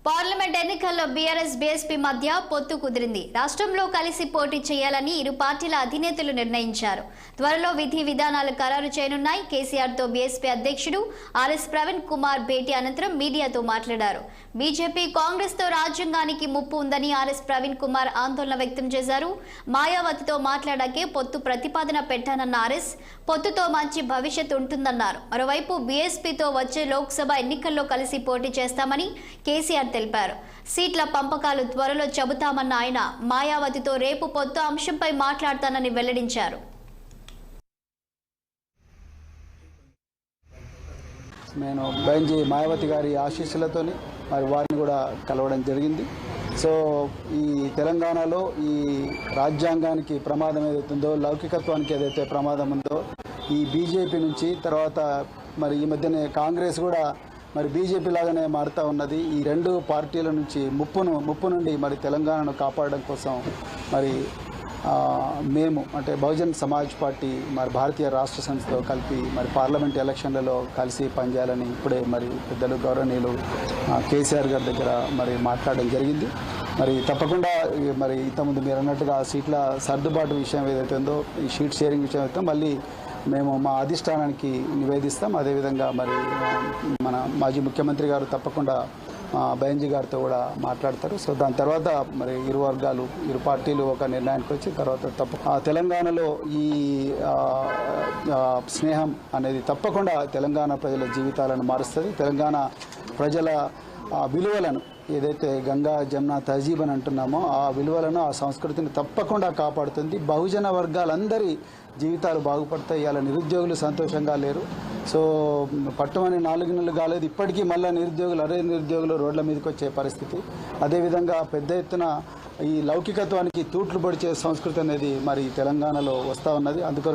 Parliament ఎన్నికల్లో BRS BSP మధ్య పొత్తు కుదిరింది. రాష్ట్రంలో కలిసి పోటీ చేయాలని ఇరు పార్టీల అధినేతలు నిర్ణయించారు. త్వరలో విధి విధానాలు ఖరారు చేయనున్నాయి. కేసీఆర్తో బీఎస్పీ అధ్యక్షుడు ఆర్ఎస్ ప్రవీణ్ కుమార్ భేటీ అనంతరం మీడియాతో మాట్లాడారు. బీజేపీ కాంగ్రెస్తో రాజ్యాంగానికి ముప్పు ఉందని ఆర్ఎస్ ప్రవీణ్ కుమార్ ఆందోళన వ్యక్తం చేశారు. మాయావతితో మాట్లాడాకే పొత్తు ప్రతిపాదన పెట్టానన్న ఆర్ఎస్ పొత్తుతో మంచి భవిష్యత్తు ఉంటుందన్నారు. మరోవైపు బీఎస్పీతో వచ్చే లోక్సభ ఎన్నికల్లో కలిసి పోటీ చేస్తామని కేసీఆర్ తెలిపారు. సీట్ల పంపకాలు త్వరలో చెబుతామన్న ఆయన మాయావతితో రేపు పొత్తు అంశంపై మాట్లాడతానని వెల్లడించారు. నేను బెంజీ మాయావతి గారి ఆశీస్సులతోని మరి వారిని కూడా కలవడం జరిగింది. సో ఈ తెలంగాణలో ఈ రాజ్యాంగానికి ప్రమాదం ఏదైతుందో, లౌకికత్వానికి ఏదైతే ప్రమాదం ఉందో, ఈ బీజేపీ నుంచి తర్వాత మరి ఈ మధ్యనే కాంగ్రెస్ కూడా మరి బీజేపీ లాగానే మారుతూ ఉన్నది. ఈ రెండు పార్టీల నుంచి ముప్పు నుండి మరి తెలంగాణను కాపాడడం కోసం మరి మేము అంటే బహుజన్ సమాజ్ పార్టీ మరి భారతీయ రాష్ట్ర సమితితో కలిపి మరి పార్లమెంట్ ఎలక్షన్లలో కలిసి పనిచేయాలని ఇప్పుడే మరి పెద్దలు గౌరవనీయులు కేసీఆర్ గారి దగ్గర మరి మాట్లాడడం జరిగింది. మరి తప్పకుండా మరి ఇంతకుముందు మీరు అన్నట్టుగా సీట్ల సర్దుబాటు విషయం ఏదైతే ఉందో, ఈ షీట్ షేరింగ్ విషయం అయితే మళ్ళీ మేము మా అధిష్టానానికి నివేదిస్తాం. అదేవిధంగా మరి మన మాజీ ముఖ్యమంత్రి గారు తప్పకుండా బెంజీ గారితో కూడా మాట్లాడతారు. సో దాని తర్వాత మరి ఇరు వర్గాలు ఇరు పార్టీలు ఒక నిర్ణయానికి వచ్చి తర్వాత తెలంగాణలో ఈ స్నేహం అనేది తప్పకుండా తెలంగాణ ప్రజల జీవితాలను మారుస్తుంది. తెలంగాణ ప్రజల విలువలను ఏదైతే గంగా జమున తహజీబ్ అని అంటున్నామో ఆ విలువలను ఆ సంస్కృతిని తప్పకుండా కాపాడుతుంది. బహుజన వర్గాలందరి జీవితాలు బాగుపడతాయి. ఇలా నిరుద్యోగులు సంతోషంగా లేరు. సో పట్టుమని 4 నెలలు కాలేదు, ఇప్పటికీ మళ్ళీ నిరుద్యోగులు రోడ్ల మీదకి వచ్చే పరిస్థితి. అదేవిధంగా పెద్ద ఎత్తున ఈ లౌకికత్వానికి తూట్లు పొడిచే సంస్కృతి అనేది మరి తెలంగాణలో వస్తూ ఉన్నది. అందుకొరకు